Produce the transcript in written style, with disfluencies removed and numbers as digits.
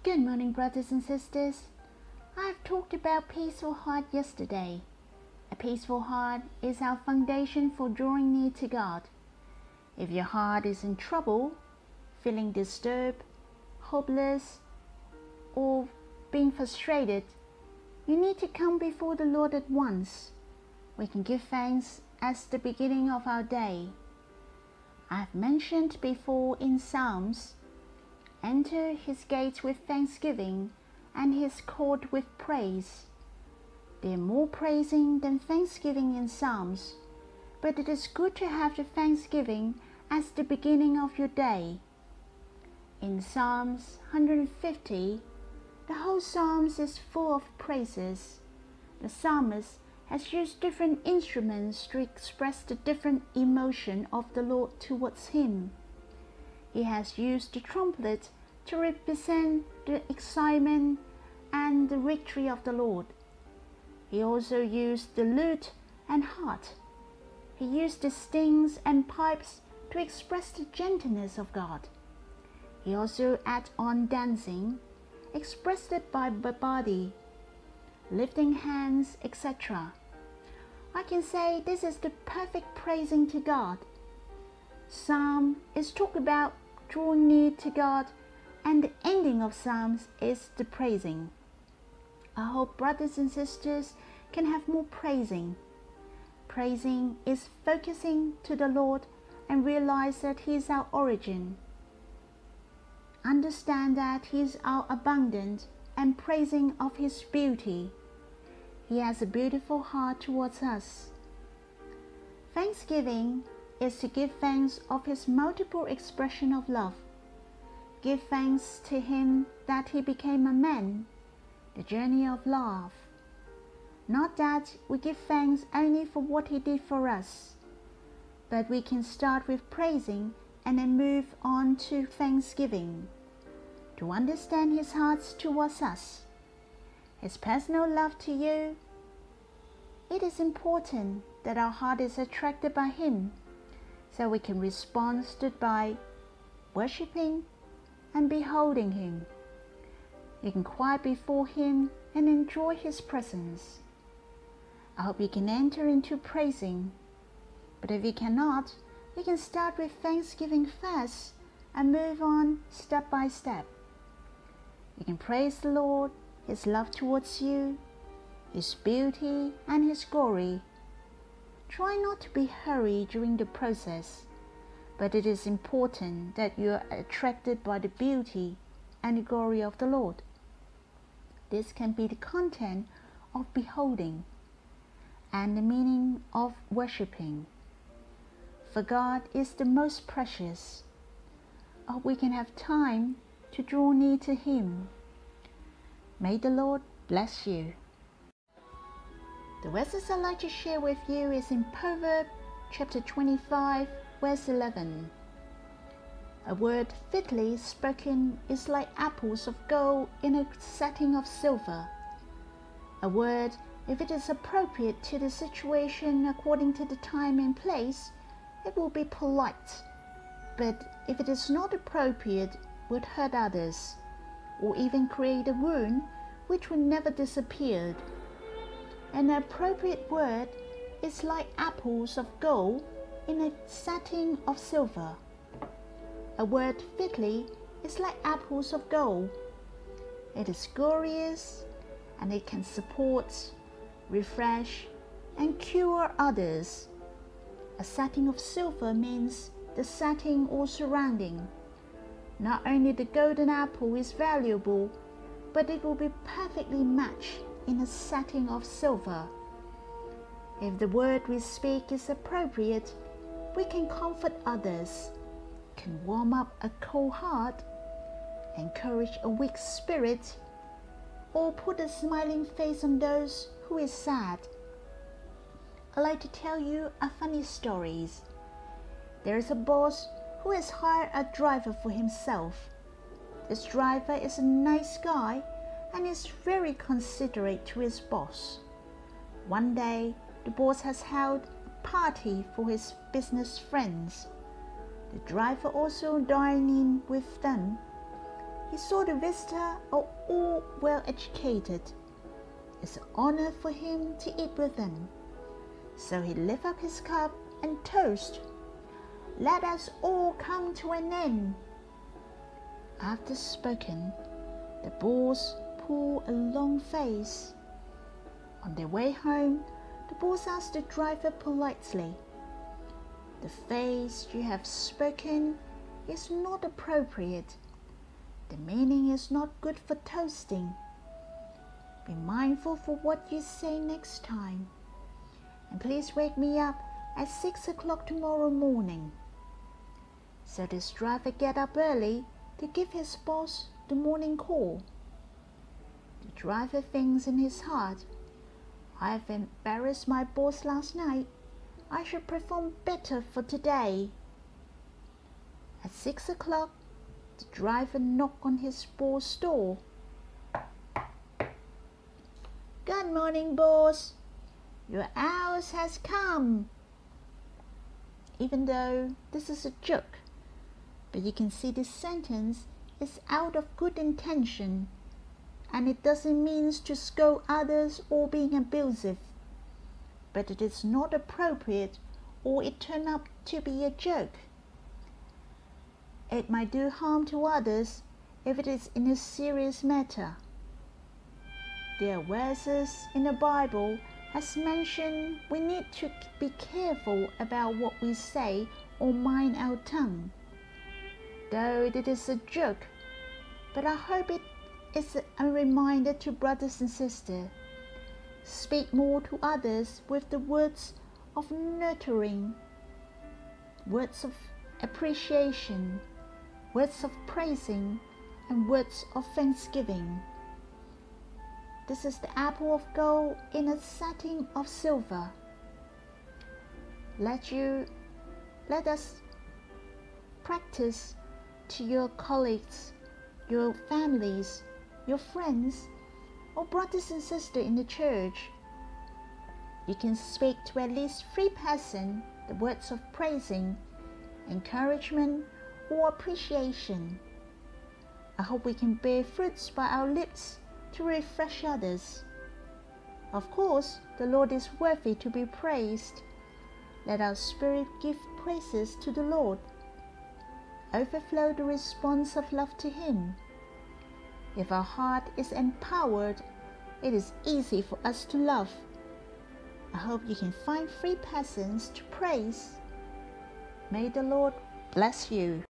Good morning, brothers and sisters. I've talked about peaceful heart yesterday. A peaceful heart is our foundation for drawing near to God. If your heart is in trouble, feeling disturbed, hopeless, or being frustrated, you need to come before the Lord at once. We can give thanks as the beginning of our day. I've mentioned before in Psalms, enter his gates with thanksgiving and his court with praise. There are more praising than thanksgiving in Psalms, but it is good to have the thanksgiving as the beginning of your day. In Psalms 150, the whole Psalms is full of praises. The psalmist has used different instruments to express the different emotion of the Lord towards him. He has used the trumpet to represent the excitement and the victory of the Lord. He also used the lute and harp. He used the strings and pipes to express the gentleness of God. He also added on dancing, expressed it by the body, lifting hands, etc. I can say this is the perfect praising to God. Psalm is talk about drawing near to God, and the ending of Psalms is the praising. I hope brothers and sisters can have more praising. Praising is focusing to the Lord and realize that He is our origin. Understand that He is our abundance and praising of His beauty. He has a beautiful heart towards us. Thanksgiving is to give thanks of His multiple expression of love. Give thanks to Him that He became a man, the journey of love. Not that we give thanks only for what He did for us, but we can start with praising and then move on to thanksgiving, to understand His heart towards us, His personal love to you. It is important that our heart is attracted by Him, so we can respond by worshiping and beholding Him. You can quiet before Him and enjoy His presence. I hope you can enter into praising, but if you cannot, you can start with thanksgiving first and move on step by step. You can praise the Lord, His love towards you, His beauty and His glory. Try not to be hurried during the process, but it is important that you are attracted by the beauty and the glory of the Lord. This can be the content of beholding and the meaning of worshipping. For God is the most precious. I hope we can have time to draw near to Him. May the Lord bless you. The verses I'd like to share with you is in Proverbs chapter 25, verse 11. A word fitly spoken is like apples of gold in a setting of silver. A word, if it is appropriate to the situation according to the time and place, it will be polite. But if it is not appropriate, would hurt others, or even create a wound which will never disappear. An appropriate word is like apples of gold in a setting of silver. A word fitly is like apples of gold. It is glorious, and it can support, refresh, and cure others. A setting of silver means the setting or surrounding. Not only the golden apple is valuable, but it will be perfectly matched in a setting of silver. If the word we speak is appropriate, we can comfort others, can warm up a cold heart, encourage a weak spirit, or put a smiling face on those who is sad. I like to tell you a funny story. There is a boss who has hired a driver for himself. This driver is a nice guy and is very considerate to his boss. One day, the boss has held a party for his business friends. The driver also dined in with them. he saw the visitor are all well educated. It's an honor for him to eat with them. So he lifted up his cup and toast, "Let us all come to an end." After spoken, the boss pulled a long face. On their way home, the boss asked the driver politely, "The face you have spoken is not appropriate. The meaning is not good for toasting. Be mindful for what you say next time. And please wake me up at 6 o'clock tomorrow morning." So this driver get up early to give his boss the morning call. The driver thinks in his heart, "I've embarrassed my boss last night. I should perform better for today." At 6 o'clock, the driver knocked on his boss' door. "Good morning, boss. Your hours has come." Even though this is a joke, but you can see this sentence is out of good intention, and it doesn't mean to scold others or being abusive, but it is not appropriate or it turned out to be a joke. It might do harm to others if it is in a serious matter. There are verses in the Bible as mentioned we need to be careful about what we say or mind our tongue. Though it is a joke, but I hope it is a reminder to brothers and sisters. Speak more to others with the words of nurturing, words of appreciation, words of praising, and words of thanksgiving. This is the apple of gold in a setting of silver. Let us practice to your colleagues, your families, your friends, or brothers and sisters in the church. You can speak to at least 3 persons the words of praising, encouragement, or appreciation. I hope we can bear fruits by our lips to refresh others. Of course, the Lord is worthy to be praised. Let our spirit give praises to the Lord. Overflow the response of love to Him. If our heart is empowered, it is easy for us to love. I hope you can find 3 persons to praise. May the Lord bless you.